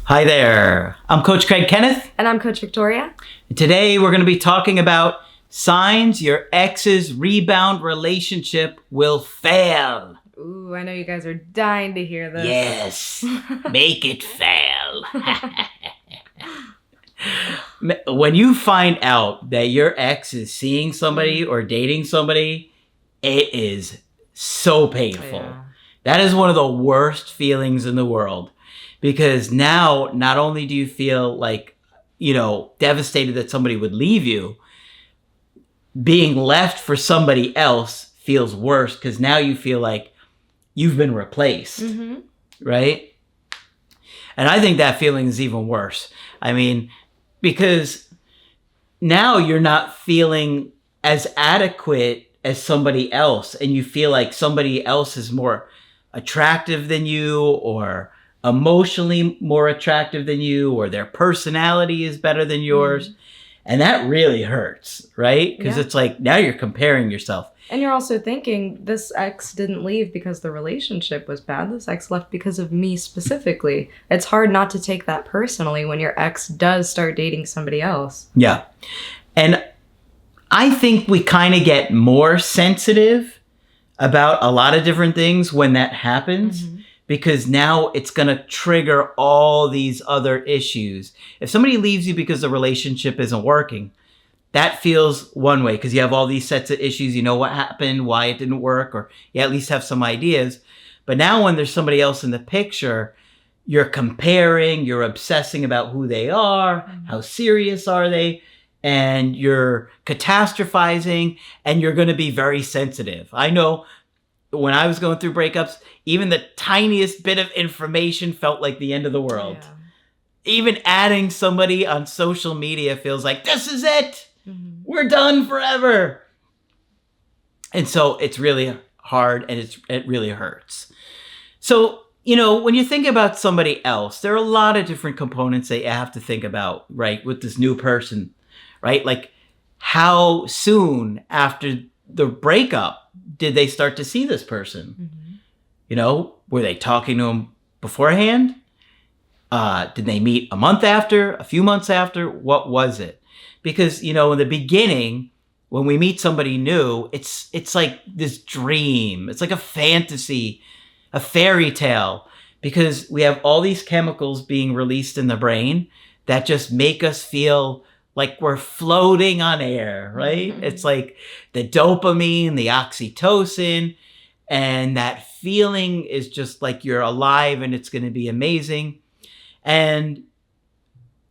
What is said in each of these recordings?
Hi there, I'm Coach Craig Kenneth. And I'm Coach Victoria. And today we're going to be talking about signs your ex's rebound relationship will fail. Ooh, I know you guys are dying to hear this. Yes, make it fail. When you find out that your ex is seeing somebody or dating somebody, it is so painful. Yeah. That is one of the worst feelings in the world. Because now, not only do you feel like, devastated that somebody would leave you, being left for somebody else feels worse because now you feel like you've been replaced, right? And I think that feeling is even worse. I mean, because now you're not feeling as adequate as somebody else, and you feel like somebody else is more attractive than you, or emotionally more attractive than you, or their personality is better than yours. And that really hurts, right? Because it's like now you're comparing yourself. And you're also thinking, this ex didn't leave because the relationship was bad. This ex left because of me specifically. It's hard not to take that personally when your ex does start dating somebody else. Yeah. And I think we kind of get more sensitive about a lot of different things when that happens. Because now it's going to trigger all these other issues. If somebody leaves you because the relationship isn't working, that feels one way because you have all these sets of issues. You know what happened, why it didn't work, or you at least have some ideas. But now when there's somebody else in the picture, you're comparing, you're obsessing about who they are, how serious are they, and you're catastrophizing, and you're going to be very sensitive. I know when I was going through breakups, even the tiniest bit of information felt like the end of the world. Yeah. Even adding somebody on social media feels like, this is it. We're done forever. And so it's really hard and it really hurts. So, when you think about somebody else, there are a lot of different components that you have to think about, right? With this new person, right? Like how soon after the breakup did they start to see this person? Were they talking to him beforehand? Did they meet a month after, a few months after? What was it? Because, in the beginning, when we meet somebody new, it's like this dream. It's like a fantasy, a fairy tale, because we have all these chemicals being released in the brain that just make us feel like we're floating on air, right? It's like the dopamine, the oxytocin, and that feeling is just like you're alive and it's going to be amazing. And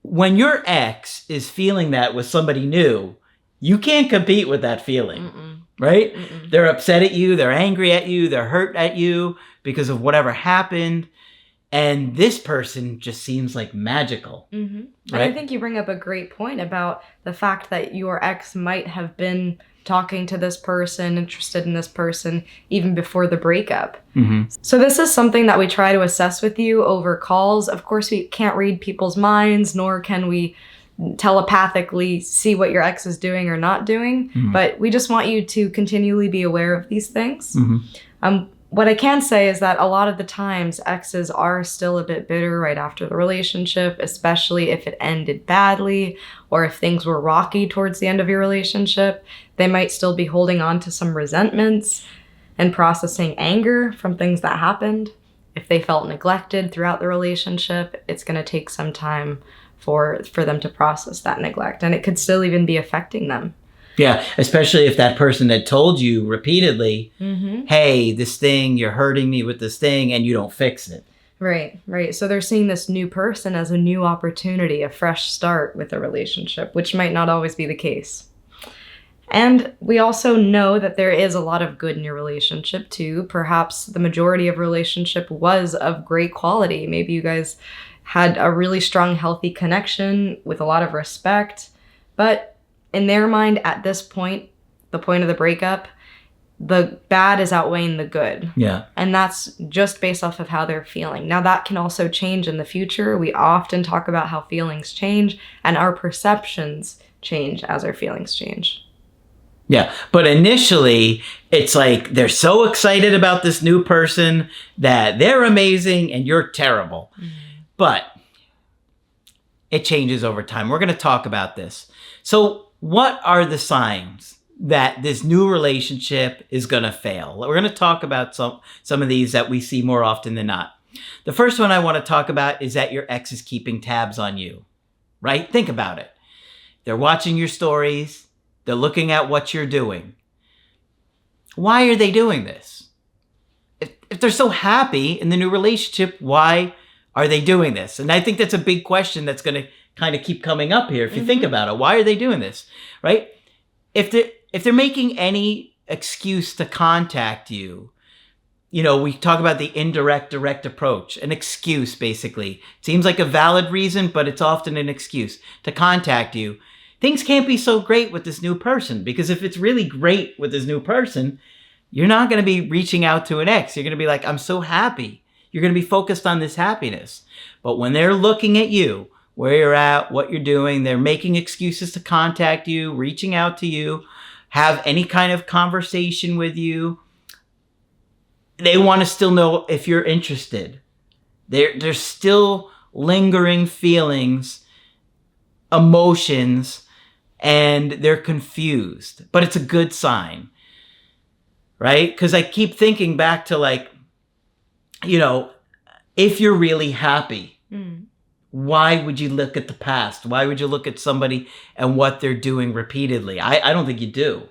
when your ex is feeling that with somebody new, you can't compete with that feeling, right? They're upset at you, they're angry at you, they're hurt at you because of whatever happened. And this person just seems like magical. Right? And I think you bring up a great point about the fact that your ex might have been talking to this person, interested in this person, even before the breakup. So this is something that we try to assess with you over calls. Of course, we can't read people's minds, nor can we telepathically see what your ex is doing or not doing. But we just want you to continually be aware of these things. What I can say is that a lot of the times exes are still a bit bitter right after the relationship, especially if it ended badly or if things were rocky towards the end of your relationship. They might still be holding on to some resentments and processing anger from things that happened. If they felt neglected throughout the relationship, it's going to take some time for them to process that neglect, and it could still even be affecting them. Yeah, especially if that person had told you repeatedly, hey, this thing, you're hurting me with this thing, and you don't fix it. Right. So they're seeing this new person as a new opportunity, a fresh start with a relationship, which might not always be the case. And we also know that there is a lot of good in your relationship too. Perhaps the majority of relationship was of great quality. Maybe you guys had a really strong, healthy connection with a lot of respect, but in their mind, at this point, the point of the breakup, the bad is outweighing the good. Yeah. And that's just based off of how they're feeling. Now, that can also change in the future. We often talk about how feelings change and our perceptions change as our feelings change. Yeah. But initially, it's like they're so excited about this new person that they're amazing and you're terrible. But it changes over time. We're going to talk about this. So what are the signs that this new relationship is going to fail? We're going to talk about some of these that we see more often than not. The first one I want to talk about is that your ex is keeping tabs on you, right? Think about it. They're watching your stories. They're looking at what you're doing. Why are they doing this? If they're so happy in the new relationship, why are they doing this? And I think that's a big question that's going to kind of keep coming up here if you think about it. Why are they doing this, right? If they're making any excuse to contact you, we talk about the indirect, direct approach, an excuse basically. Seems like a valid reason, but it's often an excuse to contact you. Things can't be so great with this new person, because if it's really great with this new person, you're not going to be reaching out to an ex. You're going to be like, I'm so happy. You're going to be focused on this happiness. But when they're looking at you, where you're at, what you're doing, they're making excuses to contact you, reaching out to you, have any kind of conversation with you. They want to still know if you're interested. There's still lingering feelings, emotions, and they're confused. But it's a good sign, right? Because I keep thinking back to if you're really happy, why would you look at the past? Why would you look at somebody and what they're doing repeatedly? I don't think you do.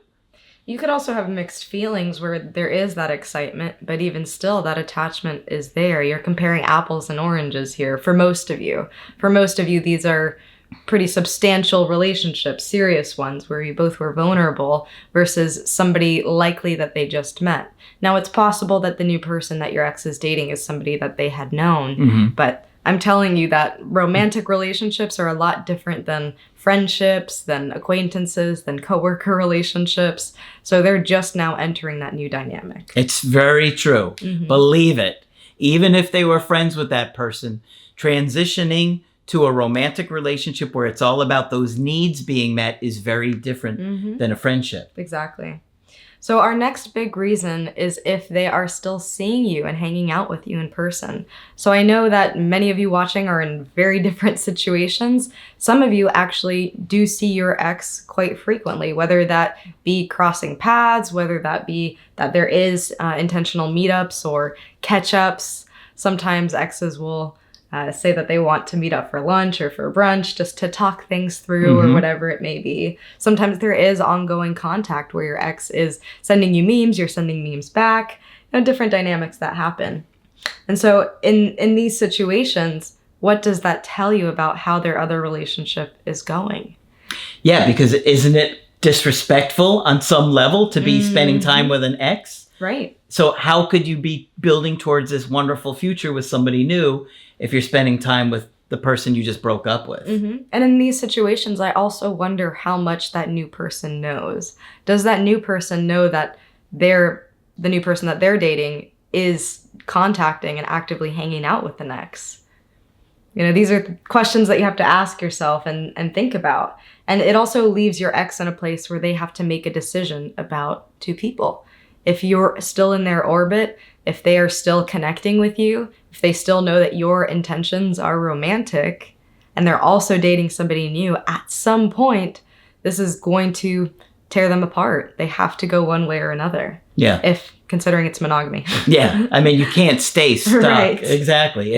You could also have mixed feelings where there is that excitement, but even still that attachment is there. You're comparing apples and oranges here for most of you. For most of you, these are pretty substantial relationships, serious ones where you both were vulnerable versus somebody likely that they just met. Now, it's possible that the new person that your ex is dating is somebody that they had known, but I'm telling you that romantic relationships are a lot different than friendships, than acquaintances, than coworker relationships. So they're just now entering that new dynamic. It's very true. Believe it. Even if they were friends with that person, transitioning to a romantic relationship where it's all about those needs being met is very different than a friendship. Exactly. So our next big reason is if they are still seeing you and hanging out with you in person. So I know that many of you watching are in very different situations. Some of you actually do see your ex quite frequently, whether that be crossing paths, whether that be that there is intentional meetups or catch-ups. Sometimes exes will say that they want to meet up for lunch or for brunch just to talk things through or whatever it may be. Sometimes there is ongoing contact where your ex is sending you memes, you're sending memes back, different dynamics that happen. And so in these situations, what does that tell you about how their other relationship is going? Yeah, because isn't it disrespectful on some level to be spending time with an ex? Right. So how could you be building towards this wonderful future with somebody new if you're spending time with the person you just broke up with? And in these situations, I also wonder how much that new person knows. Does that new person know that the new person that they're dating is contacting and actively hanging out with the ex? These are questions that you have to ask yourself and think about. And it also leaves your ex in a place where they have to make a decision about two people. If you're still in their orbit, if they are still connecting with you, if they still know that your intentions are romantic, and they're also dating somebody new, at some point, this is going to tear them apart. They have to go one way or another. Yeah. If considering it's monogamy. Yeah. I mean, you can't stay stuck. Right. Exactly.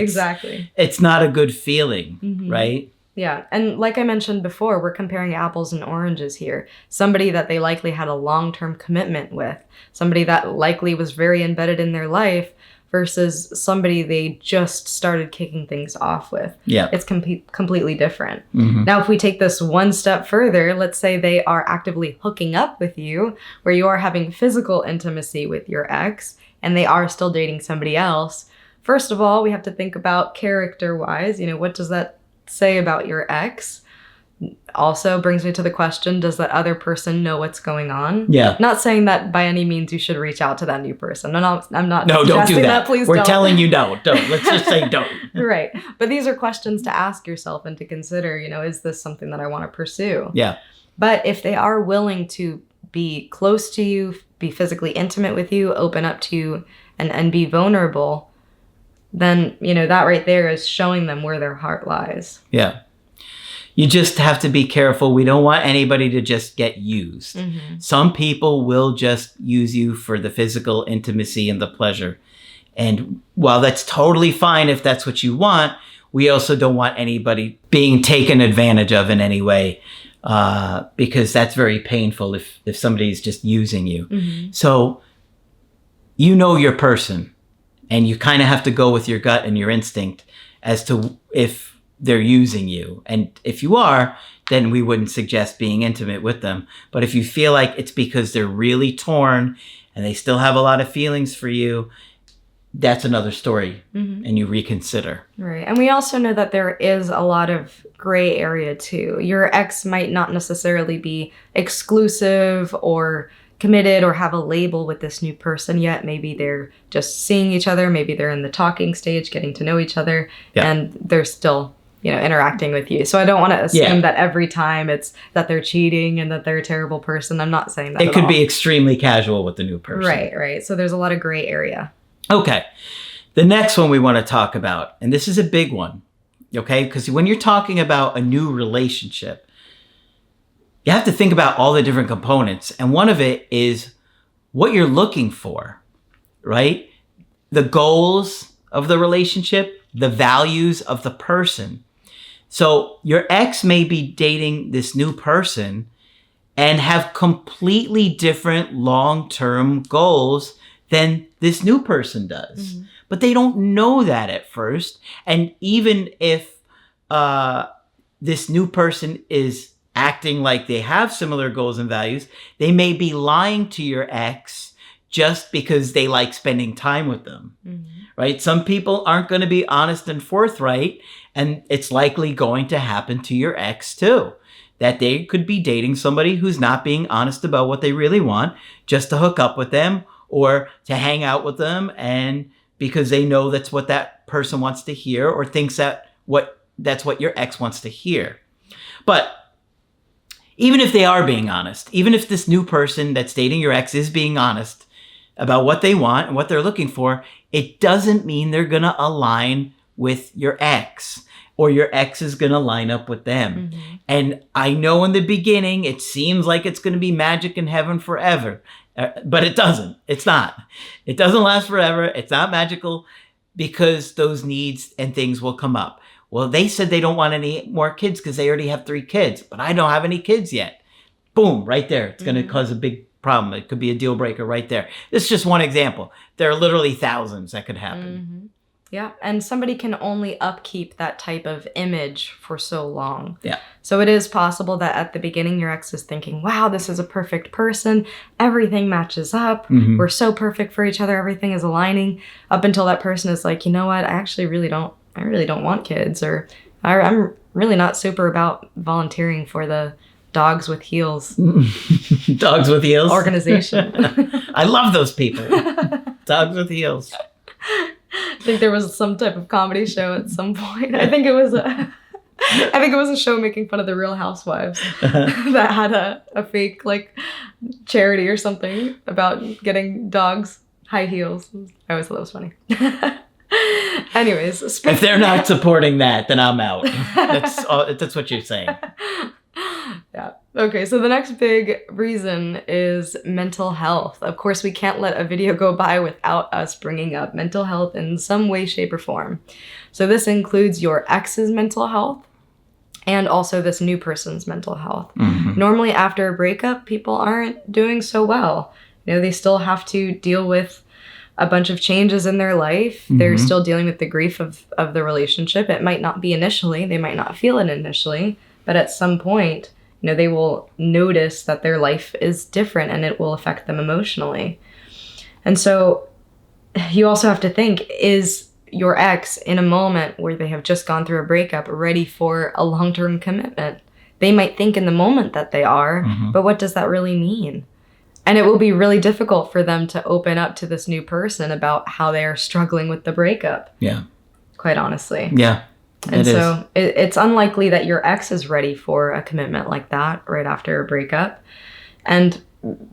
It's not a good feeling, right? Yeah. And like I mentioned before, we're comparing apples and oranges here. Somebody that they likely had a long-term commitment with, somebody that likely was very embedded in their life versus somebody they just started kicking things off with. Yeah. It's completely different. Now, if we take this one step further, let's say they are actively hooking up with you, where you are having physical intimacy with your ex, and they are still dating somebody else. First of all, we have to think about character-wise, what does that say about your ex? Also brings me to the question, does that other person know what's going on? Yeah. Not saying that by any means you should reach out to that new person. I'm not No, don't do that. Please We're don't. telling you don't. Let's just say don't. Right. But these are questions to ask yourself and to consider, is this something that I want to pursue? Yeah. But if they are willing to be close to you, be physically intimate with you, open up to you, and be vulnerable, then, that right there is showing them where their heart lies. Yeah. You just have to be careful. We don't want anybody to just get used. Some people will just use you for the physical intimacy and the pleasure. And while that's totally fine if that's what you want, we also don't want anybody being taken advantage of in any way, because that's very painful if somebody's just using you. So you know your person, and you kind of have to go with your gut and your instinct as to if they're using you. And if you are, then we wouldn't suggest being intimate with them. But if you feel like it's because they're really torn and they still have a lot of feelings for you, that's another story, and you reconsider. Right. And we also know that there is a lot of gray area too. Your ex might not necessarily be exclusive or committed or have a label with this new person yet. Maybe they're just seeing each other. Maybe they're in the talking stage, getting to know each other, and they're still, interacting with you. So I don't want to assume that every time it's that they're cheating and that they're a terrible person. I'm not saying that it could be extremely casual with the new person. Right. So there's a lot of gray area. Okay. The next one we want to talk about, and this is a big one, okay? Because when you're talking about a new relationship, you have to think about all the different components. And one of it is what you're looking for, right? The goals of the relationship, the values of the person. So your ex may be dating this new person and have completely different long-term goals than this new person does. But they don't know that at first. And even if this new person is acting like they have similar goals and values, they may be lying to your ex just because they like spending time with them, right? Some people aren't going to be honest and forthright, and it's likely going to happen to your ex too, that they could be dating somebody who's not being honest about what they really want, just to hook up with them or to hang out with them, and because they know that's what that person wants to hear, or thinks that's what your ex wants to hear. But even if they are being honest, even if this new person that's dating your ex is being honest about what they want and what they're looking for, it doesn't mean they're going to align with your ex, or your ex is going to line up with them. And I know in the beginning, it seems like it's going to be magic in heaven forever, but it doesn't. It's not. It doesn't last forever. It's not magical, because those needs and things will come up. Well, they said they don't want any more kids because they already have 3 kids, but I don't have any kids yet. Boom, right there. It's going to cause a big problem. It could be a deal breaker right there. This is just one example. There are literally thousands that could happen. Yeah, and somebody can only upkeep that type of image for so long. Yeah. So it is possible that at the beginning your ex is thinking, wow, this is a perfect person. Everything matches up. We're so perfect for each other. Everything is aligning. Up until that person is like, you know what? I really don't want kids, or I'm really not super about volunteering for the Dogs with Heels. Dogs with Heels? Organization. I love those people. Dogs with Heels. I think there was some type of comedy show at some point. I think it was a show making fun of the Real Housewives that had a fake charity or something about getting dogs high heels. I always thought that was funny. Anyways, if they're not supporting that, then I'm out. That's what you're saying. Yeah. Okay, so the next big reason is mental health. Of course, we can't let a video go by without us bringing up mental health in some way, shape, or form. So this includes your ex's mental health and also this new person's mental health. Normally, after a breakup, people aren't doing so well. They still have to deal with a bunch of changes in their life. They're still dealing with the grief of the relationship. It might not be initially. They might not feel it initially. But at some point, they will notice that their life is different and it will affect them emotionally. And so you also have to think, is your ex in a moment where they have just gone through a breakup ready for a long-term commitment? They might think in the moment that they are, but what does that really mean? And it will be really difficult for them to open up to this new person about how they are struggling with the breakup. Yeah. Quite honestly. Yeah. And so it's unlikely that your ex is ready for a commitment like that right after a breakup. And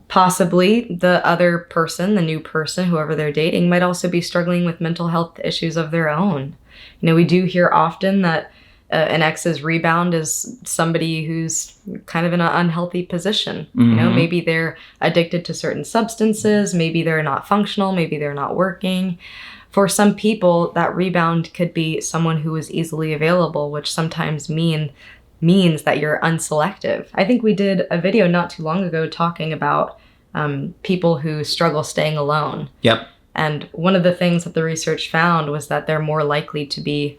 possibly the other person, the new person, whoever they're dating, might also be struggling with mental health issues of their own. We do hear often that an ex's rebound is somebody who's kind of in an unhealthy position. You know, maybe they're addicted to certain substances, maybe they're not functional, maybe they're not working. For some people, that rebound could be someone who is easily available, which sometimes means that you're unselective. I think we did a video not too long ago talking about people who struggle staying alone. Yep. And one of the things that the research found was that they're more likely to be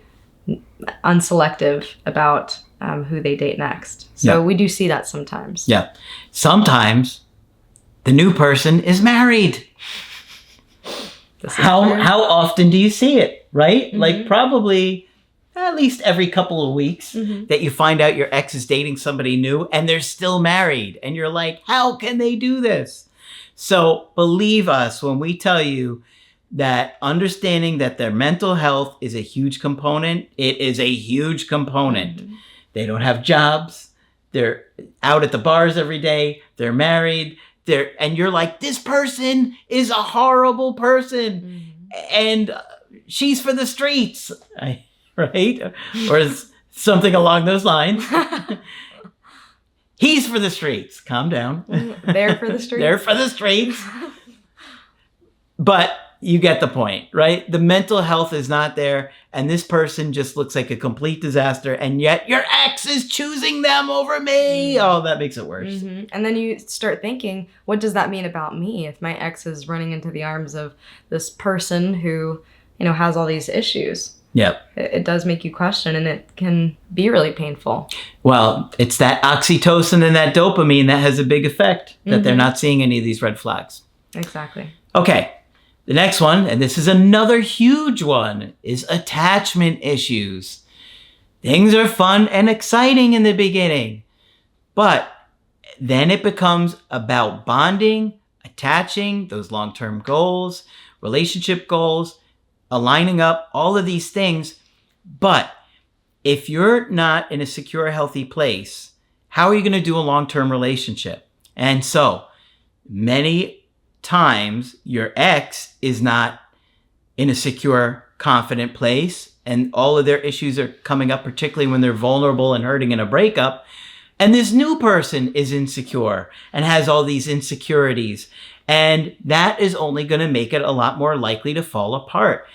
unselective about who they date next. So we do see that sometimes. Yeah. Sometimes the new person is married. How often do you see it, right? Like probably at least every couple of weeks that you find out your ex is dating somebody new and they're still married. And you're like, how can they do this? So believe us when we tell you that understanding that their mental health is a huge component. It is a huge component. They don't have jobs. They're out at the bars every day. They're married. And you're like, this person is a horrible person. And she's for the streets, right? Or something along those lines. He's for the streets. Calm down. They're for the streets. They're for the streets. But you get the point, right? The mental health is not there. And this person just looks like a complete disaster. And yet your ex is choosing them over me. Oh, that makes it worse. And then you start thinking, what does that mean about me if my ex is running into the arms of this person who, you know, has all these issues? Yep. It does make you question, and it can be really painful. Well, it's that oxytocin and that dopamine that has a big effect that they're not seeing any of these red flags. Exactly. Okay. The next one, and this is another huge one, is attachment issues. Things are fun and exciting in the beginning, but then it becomes about bonding, attaching, those long-term goals, relationship goals, aligning up, all of these things. But if you're not in a secure, healthy place, how are you going to do a long-term relationship? And so many times your ex is not in a secure, confident place, and all of their issues are coming up, particularly when they're vulnerable and hurting in a breakup. And this new person is insecure and has all these insecurities. And that is only going to make it a lot more likely to fall apart.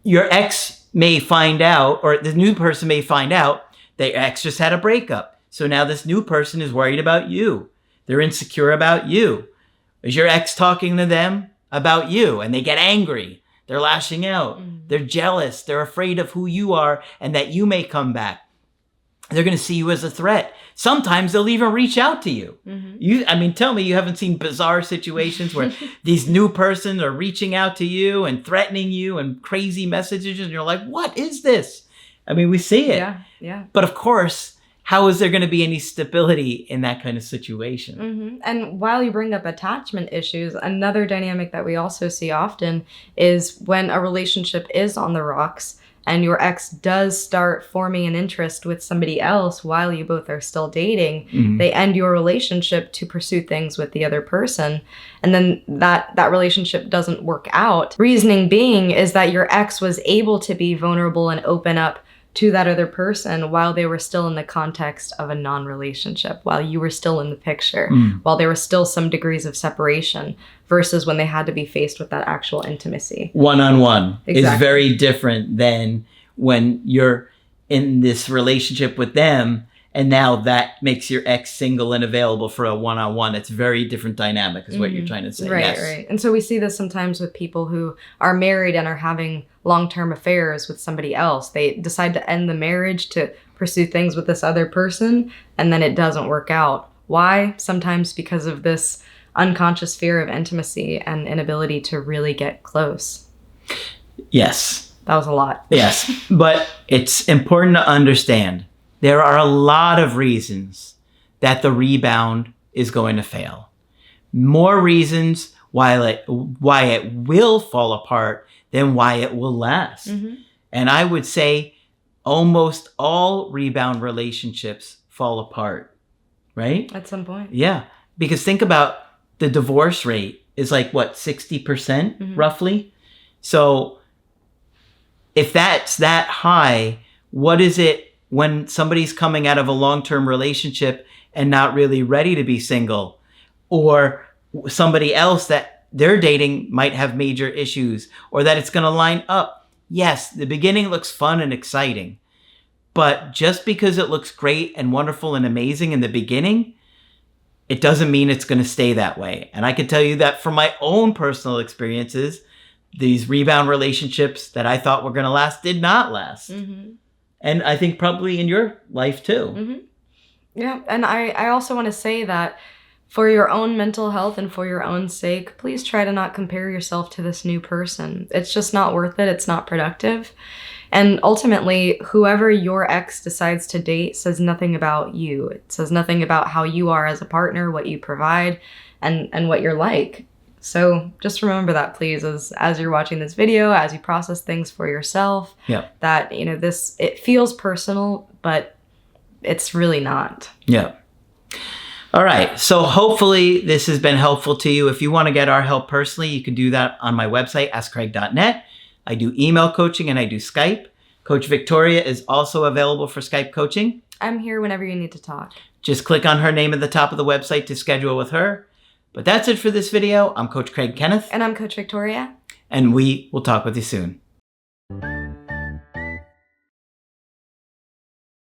Your ex may find out, or the new person may find out, that your ex just had a breakup. So now this new person is worried about you. They're insecure about you. Is your ex talking to them about you? And they get angry. They're lashing out. They're jealous. They're afraid of who you are and that you may come back. They're going to see you as a threat. Sometimes they'll even reach out to you. Tell me you haven't seen bizarre situations where these new persons are reaching out to you and threatening you and crazy messages. And you're like, what is this? I mean, we see it. Yeah. But of course, how is there going to be any stability in that kind of situation? And while you bring up attachment issues, another dynamic that we also see often is when a relationship is on the rocks and your ex does start forming an interest with somebody else while you both are still dating, they end your relationship to pursue things with the other person. And then that relationship doesn't work out. Reasoning being is that your ex was able to be vulnerable and open up to that other person while they were still in the context of a non-relationship, while you were still in the picture, while there were still some degrees of separation, versus when they had to be faced with that actual intimacy. One-on-one is very different than when you're in this relationship with them and now that makes your ex single and available for a one-on-one. It's very different dynamic is what you're trying to say. Right. And so we see this sometimes with people who are married and are having long-term affairs with somebody else. They decide to end the marriage to pursue things with this other person, and then it doesn't work out. Why? Sometimes because of this unconscious fear of intimacy and inability to really get close. Yes. That was a lot. Yes. But it's important to understand there are a lot of reasons that the rebound is going to fail. More reasons why it will fall apart than why it will last. And I would say almost all rebound relationships fall apart, right? At some point. Yeah. Because think about the divorce rate is like, what, 60% roughly? So if that's that high, What is it when somebody's coming out of a long-term relationship and not really ready to be single, or somebody else that they're dating might have major issues, or that it's going to line up? Yes, the beginning looks fun and exciting, but just because it looks great and wonderful and amazing in the beginning, it doesn't mean it's going to stay that way. And I can tell you that from my own personal experiences, these rebound relationships that I thought were going to last did not last. Mm-hmm. And I think probably in your life too. Mm-hmm. Yeah. And I also want to say that for your own mental health and for your own sake, please try to not compare yourself to this new person. It's just not worth it. It's not productive. And ultimately, whoever your ex decides to date says nothing about you. It says nothing about how you are as a partner, what you provide, and what you're like. So just remember that, please, as you're watching this video, as you process things for yourself, that, it feels personal, but it's really not. Yeah. All right. So hopefully this has been helpful to you. If you want to get our help personally, you can do that on my website, askcraig.net. I do email coaching and I do Skype. Coach Victoria is also available for Skype coaching. I'm here whenever you need to talk. Just click on her name at the top of the website to schedule with her. But that's it for this video. I'm Coach Craig Kenneth. And I'm Coach Victoria. And we will talk with you soon.